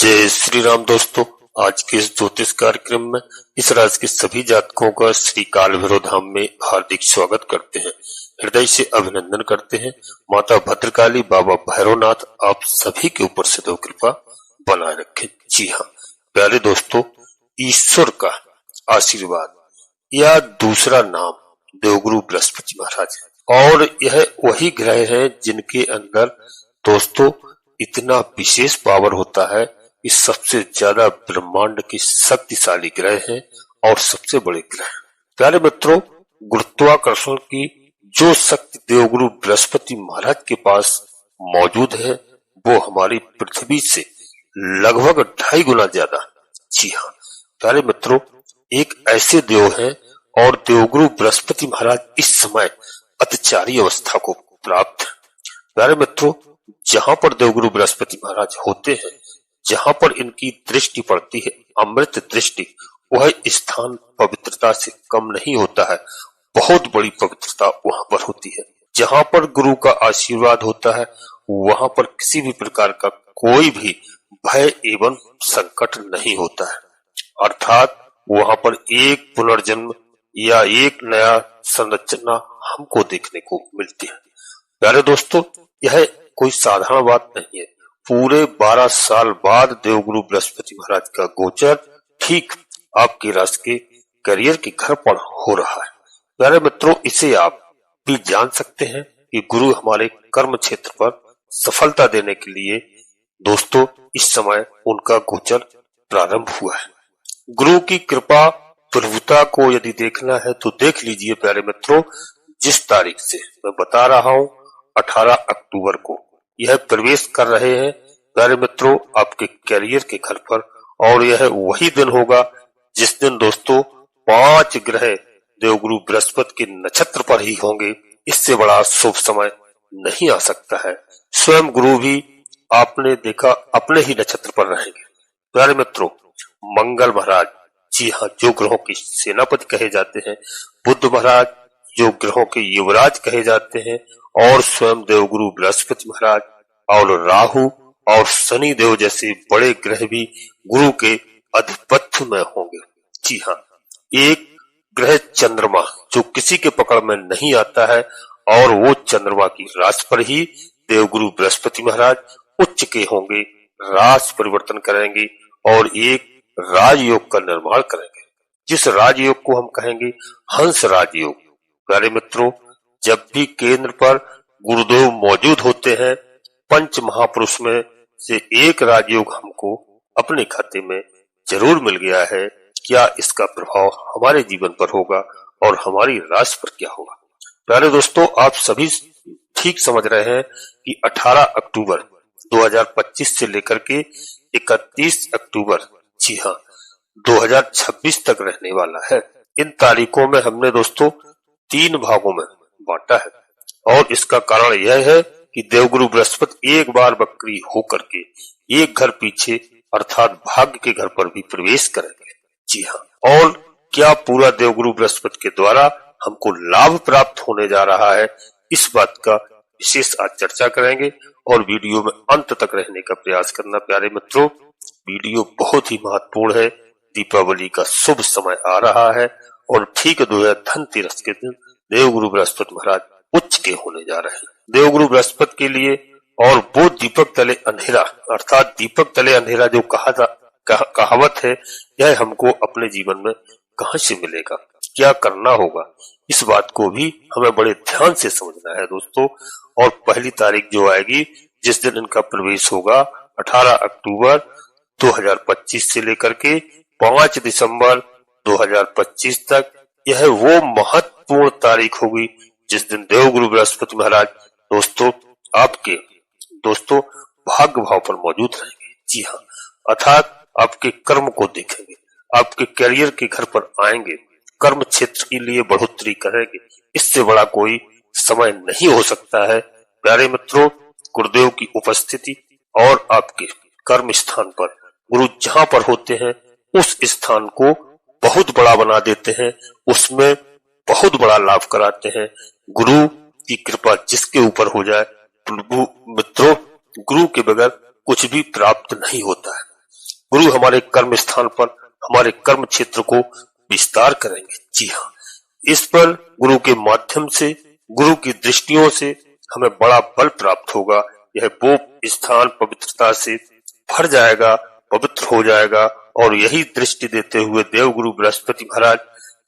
जय श्री राम दोस्तों। आज के इस ज्योतिष कार्यक्रम में इस राशि के सभी जातकों का श्री काल भैरव धाम में हार्दिक स्वागत करते हैं, हृदय से अभिनंदन करते हैं। माता भद्रकाली, बाबा भैरवनाथ आप सभी के ऊपर सदैव कृपा बनाए रखें। जी हाँ प्यारे दोस्तों, ईश्वर का आशीर्वाद या दूसरा नाम देवगुरु बृहस्पति महाराज है और यह वही ग्रह है जिनके अंदर दोस्तों इतना विशेष पावर होता है। इस सबसे ज्यादा ब्रह्मांड के शक्तिशाली ग्रह हैं और सबसे बड़े ग्रह। प्यारे मित्रों, गुरुत्वाकर्षण की जो शक्ति देवगुरु बृहस्पति महाराज के पास मौजूद है वो हमारी पृथ्वी से लगभग 2.5 गुना ज्यादा। जी हाँ प्यारे मित्रों, एक ऐसे देव हैं और देवगुरु बृहस्पति महाराज इस समय अतिचारी अवस्था को प्राप्त है। प्यारे मित्रों, जहां पर देवगुरु बृहस्पति महाराज होते हैं, जहां पर इनकी दृष्टि पड़ती है, अमृत दृष्टि, वह स्थान पवित्रता से कम नहीं होता है, बहुत बड़ी पवित्रता वहां पर होती है। जहां पर गुरु का आशीर्वाद होता है वहां पर किसी भी प्रकार का कोई भी भय एवं संकट नहीं होता है, अर्थात वहां पर एक पुनर्जन्म या एक नया संरचना हमको देखने को मिलती है। प्यारे दोस्तों, यह कोई साधारण बात नहीं है। पूरे 12 साल बाद देवगुरु बृहस्पति महाराज का गोचर ठीक आपकी राशि के करियर के घर पर हो रहा है। प्यारे मित्रों, इसे आप भी जान सकते हैं कि गुरु हमारे कर्म क्षेत्र पर सफलता देने के लिए दोस्तों इस समय उनका गोचर प्रारंभ हुआ है। गुरु की कृपा प्रभुता को यदि देखना है तो देख लीजिए प्यारे मित्रों, जिस तारीख से मैं बता रहा हूं 18 अक्टूबर को यह प्रवेश कर रहे हैं प्यारे मित्रों आपके कैरियर के घर पर, और यह वही दिन होगा जिस दिन दोस्तों 5 ग्रह देवगुरु बृहस्पति के नक्षत्र पर ही होंगे। इससे बड़ा शुभ समय नहीं आ सकता है। स्वयं गुरु भी आपने देखा अपने ही नक्षत्र पर रहेंगे। प्यारे मित्रों, मंगल महाराज, जी हाँ, जो ग्रहों के सेनापति कहे जाते हैं, बुध महाराज जो ग्रहों के युवराज कहे जाते हैं, और स्वयं देवगुरु बृहस्पति महाराज और राहु और शनि देव जैसे बड़े ग्रह भी गुरु के अधिपत्य में होंगे। जी हाँ, एक ग्रह चंद्रमा जो किसी के पकड़ में नहीं आता है और वो चंद्रमा की राशि पर ही देवगुरु बृहस्पति महाराज उच्च के होंगे, राशि परिवर्तन करेंगे और एक राजयोग का निर्माण करेंगे, जिस राजयोग को हम कहेंगे हंस राजयोग। प्यारे मित्रों, जब भी केंद्र पर गुरुदेव मौजूद होते हैं, पंच महापुरुष में से एक राजयोग हमको अपने खाते में जरूर मिल गया है। क्या इसका प्रभाव हमारे जीवन पर होगा और हमारी राशि पर क्या होगा? प्यारे दोस्तों, आप सभी ठीक समझ रहे हैं कि 18 अक्टूबर 2025 से लेकर के 31 अक्टूबर, जी हाँ, 2026 तक रहने वाला है। इन तारीखों में हमने दोस्तों 3 भागों में बांटा है और इसका कारण यह है कि देवगुरु बृहस्पति एक बार वक्री होकर के एक घर पीछे अर्थात भाग्य के घर पर भी प्रवेश करेंगे। जी हाँ, और क्या पूरा देवगुरु बृहस्पति के द्वारा हमको लाभ प्राप्त होने जा रहा है, इस बात का विशेष आज चर्चा करेंगे और वीडियो में अंत तक रहने का प्रयास करना। प्यारे मित्रों, वीडियो बहुत ही महत्वपूर्ण है। दीपावली का शुभ समय आ रहा है और ठीक धनतेरस के दिन देवगुरु बृहस्पति महाराज उच्च के होने जा रहे हैं। देवगुरु बृहस्पति के लिए और वो दीपक तले अंधेरा, अर्थात दीपक तले अंधेरा जो कहावत है, यह हमको अपने जीवन में कहां से मिलेगा, क्या करना होगा, इस बात को भी हमें बड़े ध्यान से समझना है दोस्तों। और पहली तारीख जो आएगी जिस दिन इनका प्रवेश होगा 18 अक्टूबर 2025 से लेकर के 5 दिसंबर 2025 तक, यह वो महत्वपूर्ण तारीख होगी जिस दिन देवगुरु बृहस्पति महाराज दोस्तों आपके भाग्य भाव पर मौजूद रहेंगे। जी हाँ, अर्थात आपके कर्म को देखेंगे, आपके करियर के घर पर आएंगे, कर्म क्षेत्र के लिए बढ़ोतरी करेंगे। इससे बड़ा कोई समय नहीं हो सकता है। प्यारे मित्रों, गुरुदेव की उपस्थिति और आपके कर्म स्थान पर गुरु जहां पर होते हैं उस स्थान को बहुत बड़ा बना देते हैं, उसमें बहुत बड़ा लाभ कराते हैं। गुरु की कृपा जिसके ऊपर हो जाए, मित्रों, गुरु के बगैर कुछ भी प्राप्त नहीं होता है। गुरु हमारे कर्म स्थान पर हमारे कर्म क्षेत्र को विस्तार करेंगे। जी हाँ, इस पर गुरु के माध्यम से, गुरु की दृष्टियों से हमें बड़ा बल प्राप्त होगा। यह वो स्थान पवित्रता से भर जाएगा, पवित्र हो जाएगा। और यही दृष्टि देते हुए देवगुरु बृहस्पति महाराज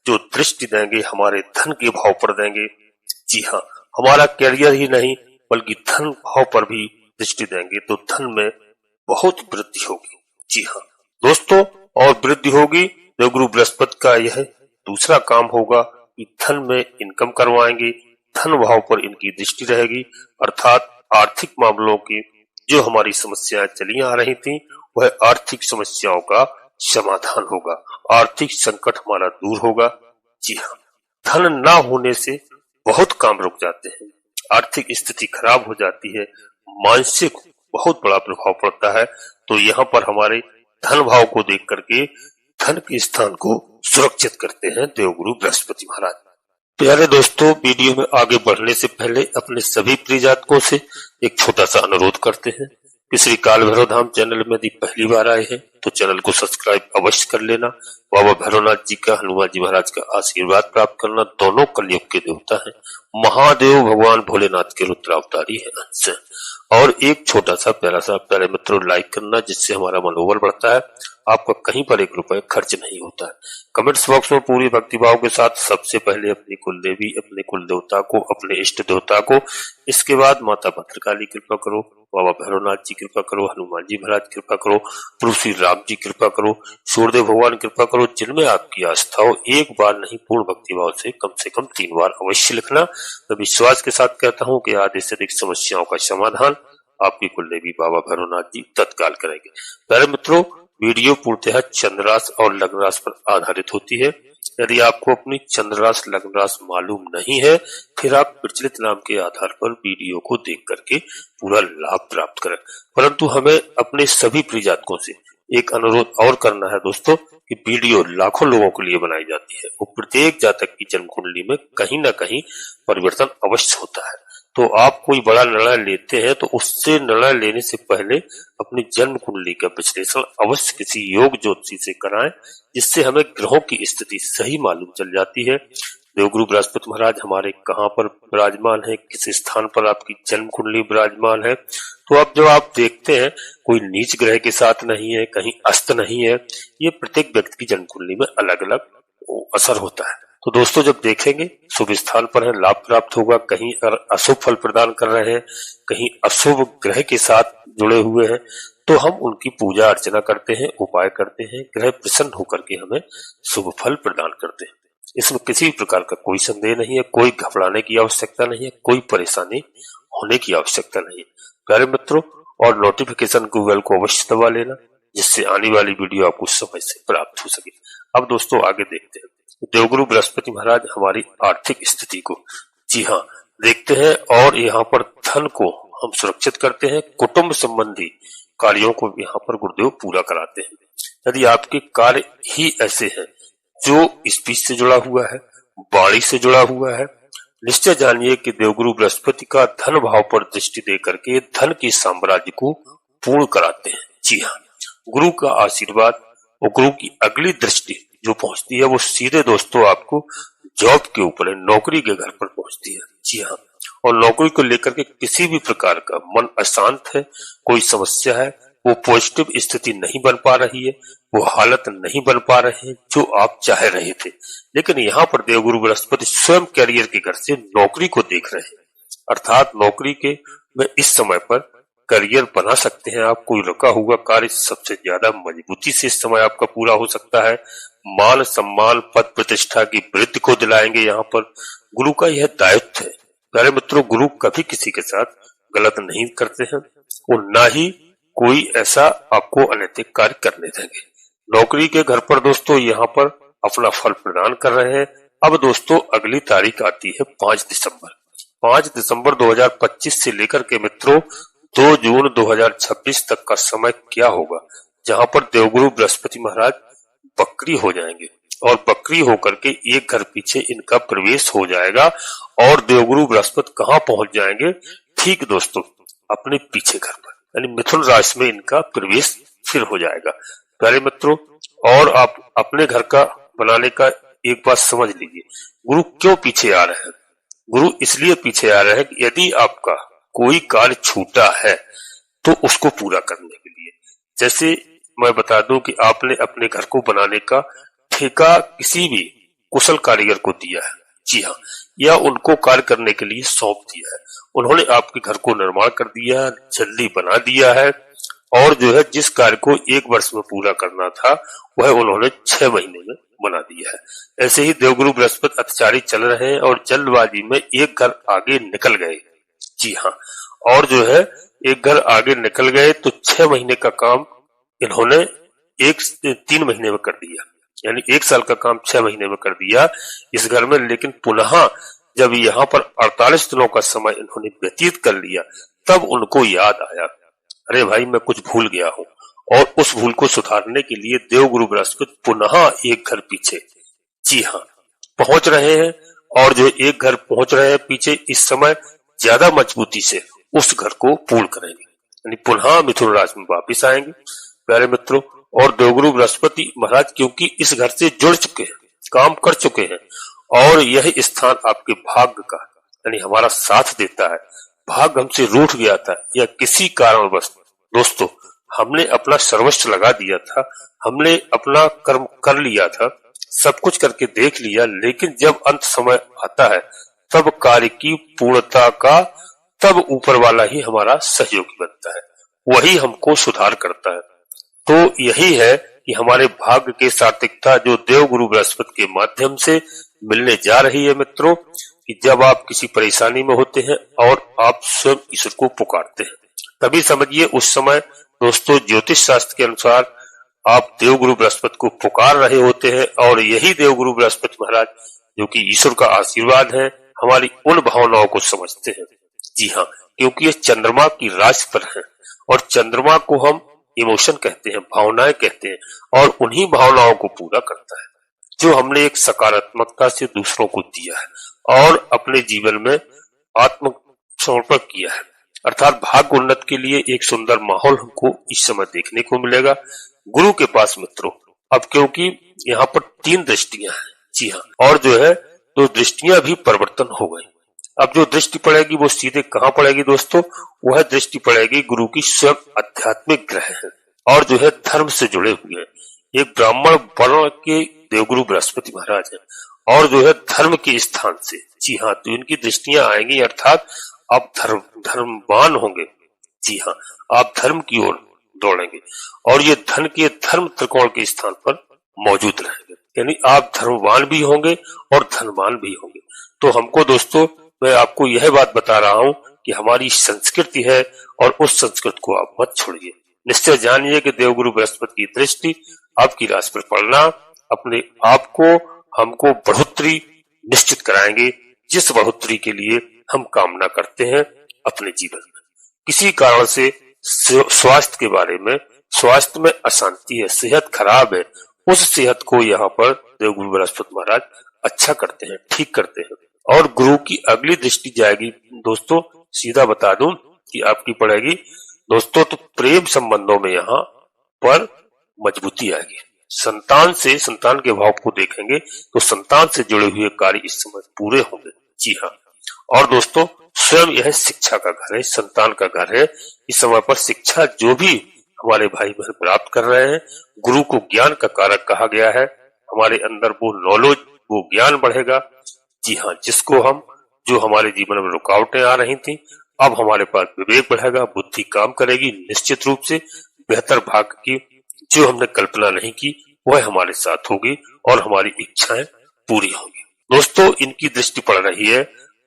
जो दृष्टि देंगे हमारे धन के भाव पर देंगे। जी हाँ, हमारा कैरियर ही नहीं बल्कि धन भाव पर भी दृष्टि देंगे तो धन में बहुत वृद्धि होगी। जी हाँ दोस्तों, और वृद्धि होगी। देवगुरु बृहस्पति का यह दूसरा काम होगा कि धन में इनकम करवाएंगे, धन भाव पर इनकी दृष्टि रहेगी, अर्थात आर्थिक मामलों की जो हमारी समस्याएं चली आ रही थी वह आर्थिक समस्याओं का समाधान होगा, आर्थिक संकट हमारा दूर होगा। जी हाँ, धन ना होने से बहुत काम रुक जाते हैं, आर्थिक स्थिति खराब हो जाती है, मानसिक बहुत बड़ा प्रभाव पड़ता है। तो यहाँ पर हमारे धन भाव को देख करके धन के स्थान को सुरक्षित करते हैं देवगुरु बृहस्पति महाराज। प्यारे दोस्तों, वीडियो में आगे बढ़ने से पहले अपने सभी प्रिय जातकों से एक छोटा सा अनुरोध करते हैं कि श्री काल भैरव धाम चैनल में यदि पहली बार आए हैं तो चैनल को सब्सक्राइब अवश्य कर लेना। बाबा भैरवनाथ जी का, हनुमान जी महाराज का आशीर्वाद प्राप्त करना। दोनों कलयुग के देवता हैं, महादेव भगवान भोलेनाथ के रुद्रावतारी है अंश। और एक छोटा सा प्यारा सा प्यारे मित्रों लाइक करना, जिससे हमारा मनोबल बढ़ता है। आपका कहीं पर 1 रुपए खर्च नहीं होता है। कमेंट्स बॉक्स में पूरी भक्तिभाव के साथ सबसे पहले अपनी कुल देवी, अपने कुल देवता को, अपने इष्ट देवता को, इसके बाद माता भद्रकाली कृपा करो, बाबा भैरवनाथ जी कृपा करो, हनुमान जी महाराज कृपा करो, प्रभु श्री राम जी कृपा करो, सूर्यदेव भगवान कृपा करो। जिनमें आपकी आस्था हो, एक बार नहीं पूर्ण भक्तिभाव से कम 3 बार अवश्य लिखना। मैं विश्वास के साथ कहता हूँ कि आधे से अधिक समस्याओं का समाधान आपकी कुल देवी बाबा भैरवनाथ जी तत्काल करेंगे। प्यारे मित्रों, वीडियो पूर्णतः चंद्र राशि और लग्न राशि पर आधारित होती है। यदि आपको अपनी चंद्र राशि लग्न राशि मालूम नहीं है, फिर आप प्रचलित नाम के आधार पर वीडियो को देख करके पूरा लाभ प्राप्त करें। परंतु हमें अपने सभी प्रिय जातकों से एक अनुरोध और करना है दोस्तों कि वीडियो लाखों लोगों के लिए बनाई जाती है और प्रत्येक जातक की जन्म कुंडली में कहीं न कहीं परिवर्तन अवश्य होता है। तो आप कोई बड़ा निर्णय लेते हैं तो उससे निर्णय लेने से पहले अपनी जन्म कुंडली का विश्लेषण अवश्य किसी योग ज्योतिषी से कराएं, जिससे हमें ग्रहों की स्थिति सही मालूम चल जाती है। देवगुरु बृहस्पति महाराज हमारे कहाँ पर विराजमान है, किस स्थान पर आपकी जन्म कुंडली विराजमान है। तो अब जब आप देखते हैं कोई नीच ग्रह के साथ नहीं है, कहीं अस्त नहीं है, ये प्रत्येक व्यक्ति की जन्म कुंडली में अलग अलग असर होता है। तो दोस्तों जब देखेंगे शुभ स्थान पर है, लाभ प्राप्त होगा। कहीं अगर अशुभ फल प्रदान कर रहे हैं, कहीं अशुभ ग्रह के साथ जुड़े हुए हैं, तो हम उनकी पूजा अर्चना करते हैं, उपाय करते हैं, ग्रह प्रसन्न होकर के हमें शुभ फल प्रदान करते हैं। इसमें किसी प्रकार का कोई संदेह नहीं है, कोई घबराने की आवश्यकता नहीं है, कोई परेशानी होने की आवश्यकता नहीं है। प्यारे मित्रों, और नोटिफिकेशन को बेल को अवश्य दबा लेना, जिससे आने वाली वीडियो आपको समय से प्राप्त हो सके। अब दोस्तों आगे देखते हैं देवगुरु बृहस्पति महाराज हमारी आर्थिक स्थिति को, जी हाँ, देखते हैं। और यहाँ पर धन को हम सुरक्षित करते हैं, कुटुंब संबंधी कार्यों को यहाँ पर गुरुदेव पूरा कराते हैं। यदि आपके कार्य ही ऐसे हैं जो स्पीच से जुड़ा हुआ है, वाणी से जुड़ा हुआ है, निश्चय जानिए कि देवगुरु बृहस्पति का धन भाव पर दृष्टि दे करके धन के साम्राज्य को पूर्ण कराते हैं। जी हाँ, गुरु का आशीर्वाद और गुरु की अगली दृष्टि जो पहुंचती है वो सीधे दोस्तों आपको जॉब के ऊपर है, नौकरी के घर पर पहुंचती है। जी हाँ, और नौकरी को लेकर के किसी भी प्रकार का मन अशांत है, कोई समस्या है, वो पॉजिटिव स्थिति नहीं बन पा रही है, वो हालत नहीं बन पा रहे हैं जो आप चाह रहे थे। लेकिन यहाँ पर देवगुरु बृहस्पति स्वयं कैरियर के घर से नौकरी को देख रहे हैं, अर्थात नौकरी के में इस समय पर करियर बना सकते हैं आप। कोई रुका हुआ कार्य सबसे ज्यादा मजबूती से इस समय आपका पूरा हो सकता है। मान सम्मान पद प्रतिष्ठा की वृद्धि को दिलाएंगे। यहाँ पर गुरु का यह दायित्व है। प्यारे मित्रों, गुरु कभी किसी के साथ गलत नहीं करते हैं और ना ही कोई ऐसा आपको अनैतिक कार्य करने देंगे। नौकरी के घर पर दोस्तों यहाँ पर अपना फल प्रदान कर रहे हैं। अब दोस्तों अगली तारीख आती है 5 दिसंबर। 5 दिसंबर 2025 से लेकर के मित्रों 2 जून 2026 तक का समय क्या होगा, जहां पर देवगुरु बृहस्पति महाराज बकरी हो जाएंगे और बकरी होकर के एक घर पीछे इनका प्रवेश हो जाएगा। और देवगुरु बृहस्पति कहाँ पहुंच जाएंगे? ठीक दोस्तों अपने पीछे घर पर, यानी मिथुन राशि में इनका प्रवेश फिर हो जाएगा। प्यारे मित्रों, और आप अपने घर का बनाने का एक बात समझ लीजिए, गुरु क्यों पीछे आ रहे हैं। गुरु इसलिए पीछे आ रहे हैं कि यदि आपका कोई कार्य छूटा है तो उसको पूरा करने के लिए। जैसे मैं बता दूं कि आपने अपने घर को बनाने का ठेका किसी भी कुशल कारीगर को दिया है, जी हाँ, या उनको कार्य करने के लिए सौंप दिया है। उन्होंने आपके घर को निर्माण कर दिया, जल्दी बना दिया है, और जो है जिस कार्य को 1 वर्ष में पूरा करना था वह उन्होंने 6 महीने में बना दिया है। ऐसे ही देवगुरु बृहस्पति अत्याचारी चल रहे हैं और जल्दबाजी में एक घर आगे निकल गए, जी हाँ, और जो है एक घर आगे निकल गए तो 6 महीने का काम इन्होंने 3 महीने में कर दिया, यानी 1 साल का काम 6 महीने में कर दिया इस घर में। लेकिन पुनः जब यहाँ पर 48 दिनों का समय इन्होंने व्यतीत कर लिया तब उनको याद आया, अरे भाई मैं कुछ भूल गया हूँ, और उस भूल को सुधारने के लिए देवगुरु बृहस्पति पुनः एक घर पीछे, जी हाँ, पहुंच रहे हैं। और जो एक घर पहुंच रहे हैं पीछे, इस समय ज्यादा मजबूती से उस घर को पूर्ण करेंगे, यानी पुनः मिथुन राशि में वापिस आएंगे प्यारे मित्रों। और देवगुरु बृहस्पति महाराज क्योंकि इस घर से जुड़ चुके हैं, काम कर चुके हैं, और यह स्थान आपके भाग्य का यानी हमारा साथ देता है। भाग्य हमसे रूठ गया था या किसी कारणवश दोस्तों हमने अपना सर्वस्व लगा दिया था, हमने अपना कर्म कर लिया था, सब कुछ करके देख लिया, लेकिन जब अंत समय आता है तब कार्य की पूर्णता का तब ऊपर वाला ही हमारा सहयोगी बनता है, वही हमको सुधार करता है। तो यही है कि हमारे भाग्य के सात्विकता जो देवगुरु बृहस्पति के माध्यम से मिलने जा रही है मित्रों, कि जब आप किसी परेशानी में होते हैं और आप स्वयं ईश्वर को पुकारते हैं, तभी समझिए उस समय दोस्तों ज्योतिष शास्त्र के अनुसार आप देवगुरु बृहस्पति को पुकार रहे होते हैं। और यही देवगुरु बृहस्पति महाराज जो कि ईश्वर का आशीर्वाद है, हमारी उन भावनाओं को समझते हैं, जी हाँ, क्योंकि ये चंद्रमा की राशि पर है, और चंद्रमा को हम इमोशन कहते हैं, भावनाएं कहते हैं, और उन्हीं भावनाओं को पूरा करता है जो हमने एक सकारात्मकता से दूसरों को दिया है और अपने जीवन में आत्म समर्पण किया है। अर्थात भाग्य उन्नत के लिए एक सुंदर माहौल हमको इस समय देखने को मिलेगा गुरु के पास मित्रों। अब क्योंकि यहाँ पर 3 दृष्टियां हैं, जी हाँ, और जो है 2 दृष्टियां भी परिवर्तन हो गई। अब जो दृष्टि पड़ेगी वो सीधे कहाँ पड़ेगी दोस्तों, वह दृष्टि पड़ेगी गुरु की स्वयं आध्यात्मिक ग्रह है और जो है धर्म से जुड़े हुए हैं। एक ब्राह्मण वर्ण के देवगुरु बृहस्पति महाराज है और जो है धर्म के स्थान से, जी हाँ, तो इनकी दृष्टियां आएंगी, अर्थात आप धर्मवान होंगे, जी हाँ, आप धर्म की ओर दौड़ेंगे और ये धन के धर्म त्रिकोण के स्थान पर मौजूद रहेंगे, यानी आप धर्मवान भी होंगे और धनवान भी होंगे। तो हमको दोस्तों, मैं आपको यह बात बता रहा हूँ कि हमारी संस्कृति है और उस संस्कृति को आप मत छोड़िए। निश्चय जानिए कि देवगुरु बृहस्पति की दृष्टि आपकी राशि पर पड़ना अपने आप को हमको बढ़ोतरी निश्चित कराएंगे, जिस बढ़ोतरी के लिए हम कामना करते हैं अपने जीवन में। किसी कारण से स्वास्थ्य के बारे में, स्वास्थ्य में अशांति है, सेहत खराब है, उस सेहत को यहाँ पर देवगुरु बृहस्पति महाराज अच्छा करते हैं, ठीक करते हैं। और गुरु की अगली दृष्टि जाएगी दोस्तों, सीधा बता दूं कि आपकी पड़ेगी दोस्तों, तो प्रेम संबंधों में यहाँ पर मजबूती आएगी। संतान के भाव को देखेंगे तो संतान से जुड़े हुए कार्य इस समय पूरे होंगे, जी हाँ। और दोस्तों, स्वयं यह शिक्षा का घर है, संतान का घर है। इस समय पर शिक्षा जो भी हमारे भाई बहन प्राप्त कर रहे हैं, गुरु को ज्ञान का कारक कहा गया है। हमारे अंदर वो नॉलेज, वो ज्ञान बढ़ेगा, जी हाँ, जिसको हम, जो हमारे जीवन में रुकावटें आ रही थी, अब हमारे पास विवेक बढ़ेगा, बुद्धि काम करेगी, निश्चित रूप से बेहतर भाग्य की जो हमने कल्पना नहीं की वह हमारे साथ होगी और हमारी इच्छाएं पूरी होंगी। दोस्तों, इनकी दृष्टि पड़ रही है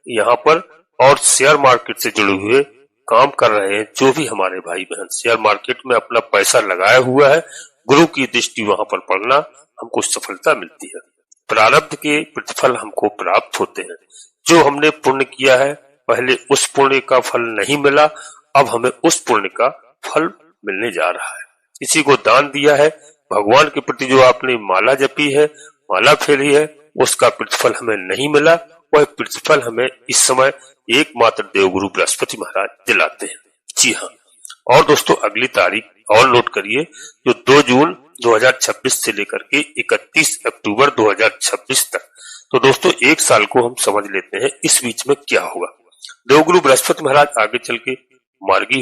यहाँ पर, और शेयर मार्केट से जुड़े हुए काम कर रहे हैं जो भी हमारे भाई बहन शेयर मार्केट में अपना पैसा लगाया हुआ है, गुरु की दृष्टि वहां पर पड़ना हमको सफलता मिलती है। प्रारब्ध के प्रतिफल हमको प्राप्त होते हैं। जो हमने पुण्य किया है, पहले उस पुण्य का फल नहीं मिला, अब हमें उस पुण्य का फल मिलने जा रहा है। किसी को दान दिया है, भगवान के प्रति जो आपने माला जपी है, माला फेरी है, उसका प्रतिफल हमें नहीं मिला, वह प्रतिफल हमें इस समय एकमात्र देवगुरु बृहस्पति महाराज दिलाते हैं, जी हाँ। और दोस्तों, अगली तारीख और नोट करिए, जो 2 जून 2026 से लेकर के 31 अक्टूबर 2026 तक। तो दोस्तों एक साल को हम समझ लेते हैं इस बीच में क्या हुआ। देवगुरु बृहस्पति महाराज आगे चल के मार्गी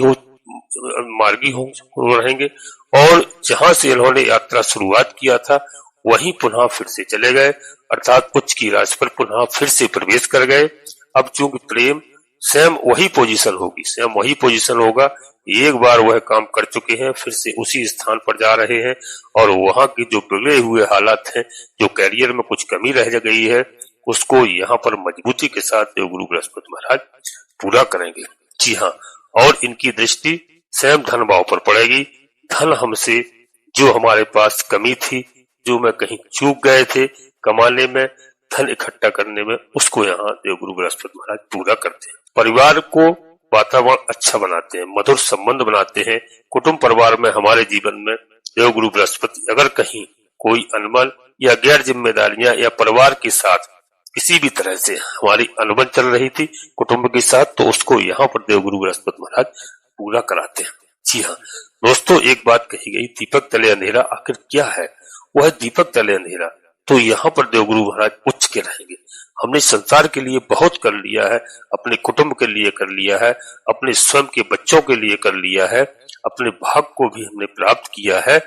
हो रहेंगे और जहां से इन्होंने यात्रा शुरुआत किया था वहीं पुनः फिर से चले गए, अर्थात उच्च की राशि पर पुनः फिर से प्रवेश कर गए। अब चूंकि प्रेम सेम वही पोजीशन होगा, एक बार वह काम कर चुके हैं, फिर से उसी स्थान पर जा रहे हैं और वहां की जो बिगड़े हुए हालात हैं, जो कैरियर में कुछ कमी रह गई है, उसको यहाँ पर मजबूती के साथ देवगुरु बृहस्पति महाराज पूरा करेंगे। जी हाँ, और इनकी दृष्टि स्वयं धन भाव पर पड़ेगी। धन हमसे जो हमारे पास कमी थी, जो मैं कहीं चूक गए थे कमाने में, धन इकट्ठा करने में, उसको यहाँ देवगुरु बृहस्पति महाराज पूरा करते हैं। परिवार को वातावरण अच्छा बनाते हैं, मधुर संबंध बनाते हैं। कुटुंब परिवार में हमारे जीवन में देवगुरु बृहस्पति अगर कहीं कोई अनबन या गैर जिम्मेदारियां या परिवार के साथ किसी भी तरह से हमारी अनबन चल रही थी कुटुंब के साथ, तो उसको यहाँ पर देवगुरु बृहस्पति महाराज पूरा कराते हैं। जी हाँ दोस्तों, एक बात कही गई, दीपक तले अंधेरा, आखिर क्या है वह दीपक तले अंधेरा? तो यहाँ पर देवगुरु महाराज उच्च के रहेंगे। हमने संसार के लिए बहुत कर लिया है, अपने कुटुंब के लिए कर लिया है, अपने स्वयं के बच्चों के लिए कर लिया है, अपने भाग को भी हमने प्राप्त किया है।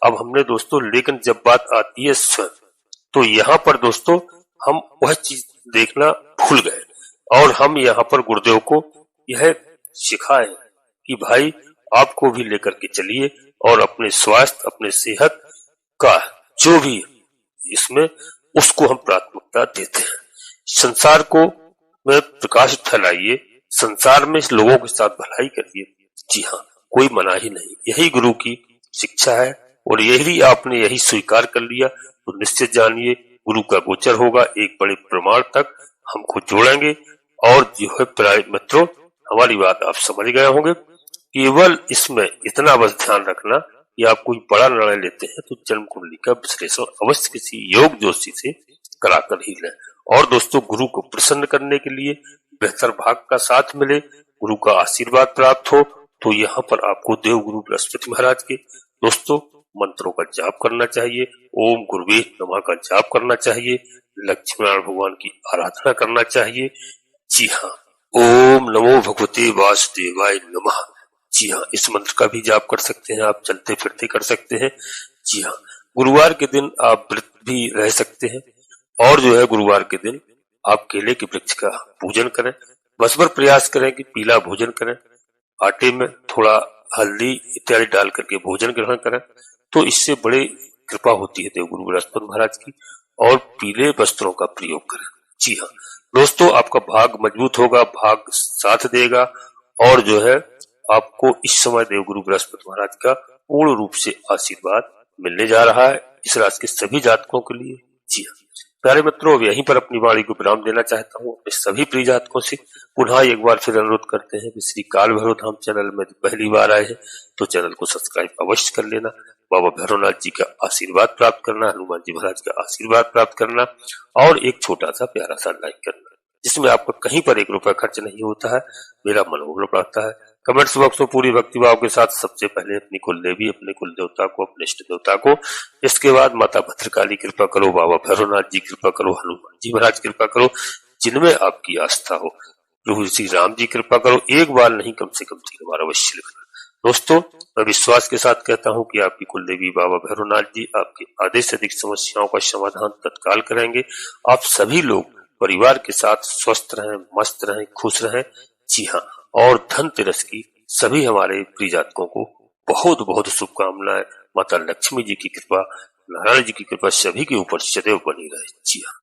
अब हमने दोस्तों, लेकिन जब बात आती है स्वयं, तो यहाँ पर दोस्तों हम वह चीज देखना भूल गए और हम यहाँ पर गुरुदेव को यह सिखाएं कि भाई आपको भी लेकर के चलिए और अपने स्वास्थ्य, अपने सेहत का जो भी इसमें, उसको हम प्राथमिकता देते हैं। संसार को में प्रकाश फैलाइए, संसार में लोगों के साथ भलाई करिए। जी हाँ, कोई मनाही नहीं, यही गुरु की शिक्षा है और यही आपने यही स्वीकार कर लिया तो निश्चित जानिए गुरु का गोचर होगा। एक बड़े प्रमाण तक हमको जोड़ेंगे और जो है प्यारे मित्रों, हमारी बात आप समझ गए होंगे। केवल इसमें इतना बस ध्यान रखना कि आप कोई बड़ा निर्णय लेते हैं तो जन्म कुंडली का विश्लेषण अवश्य किसी योग ज्योतिषी से कराकर ही लें। और दोस्तों, गुरु को प्रसन्न करने के लिए बेहतर भाग का साथ मिले, गुरु का आशीर्वाद प्राप्त हो, तो यहाँ पर आपको देवगुरु बृहस्पति महाराज के दोस्तों मंत्रों का जाप करना चाहिए। ओम गुरुवे नमः का जाप करना चाहिए, लक्ष्मी नारायण भगवान की आराधना करना चाहिए। जी हाँ, ओम नमो भगवते वासुदेवाय नमः। जी हाँ, इस मंत्र का भी जाप कर सकते हैं, आप चलते फिरते कर सकते हैं। जी हाँ, गुरुवार के दिन आप व्रत भी रह सकते हैं और जो है गुरुवार के दिन आप केले के वृक्ष का पूजन करें। बस भर प्रयास करें कि पीला भोजन करें, आटे में थोड़ा हल्दी इत्यादि डाल करके भोजन ग्रहण करें, तो इससे बड़े कृपा होती है देवगुरु बृहस्पति महाराज की। और पीले वस्त्रों का प्रयोग करें। जी हाँ दोस्तों, आपका भाग मजबूत होगा, भाग साथ देगा और जो है आपको इस समय देवगुरु बृहस्पति महाराज का पूर्ण रूप से आशीर्वाद मिलने जा रहा है इस राशि के सभी जातकों के लिए। जी हाँ प्यारे मित्रों, अब यहीं पर अपनी वाणी को विराम देना चाहता हूँ। अपने सभी प्रिय जातकों से पुनः एक बार फिर अनुरोध करते हैं कि श्री काल भैरव धाम चैनल में पहली बार आए हैं तो चैनल को सब्सक्राइब अवश्य कर लेना, बाबा भैरवनाथ जी का आशीर्वाद प्राप्त करना, हनुमान जी महाराज का आशीर्वाद प्राप्त करना और एक छोटा सा प्यारा सा लाइक करना, जिसमें आपका कहीं पर 1 रुपया खर्च नहीं होता है, मेरा मनोबल बढ़ता है। कमेंट्स बॉक्स में पूरी भक्तिभाव के साथ सबसे पहले अपनी कुल देवी, अपने कुल देवता को, अपने इष्ट देवता को, इसके बाद माता भद्रकाली कृपा करो, बाबा भैरवनाथ जी कृपा करो, हनुमान जी महाराज कृपा करो, जिनमें आपकी आस्था हो, प्रभु श्री राम जी कृपा करो। एक बार नहीं, कम से कम 3 बार अवश्य लिखना। दोस्तों, मैं विश्वास के साथ कहता हूँ कि आपकी कुल देवी बाबा भैरवनाथ जी आपकी आधे से अधिक समस्याओं का समाधान तत्काल करेंगे। आप सभी लोग परिवार के साथ स्वस्थ रहें, मस्त रहें, खुश रहें। जी हाँ, और धनतेरस की सभी हमारे प्रिय जातकों को बहुत बहुत शुभकामनाएं। माता लक्ष्मी जी की कृपा, नारायण जी की कृपा सभी के ऊपर सदैव बनी रहे। जी हाँ।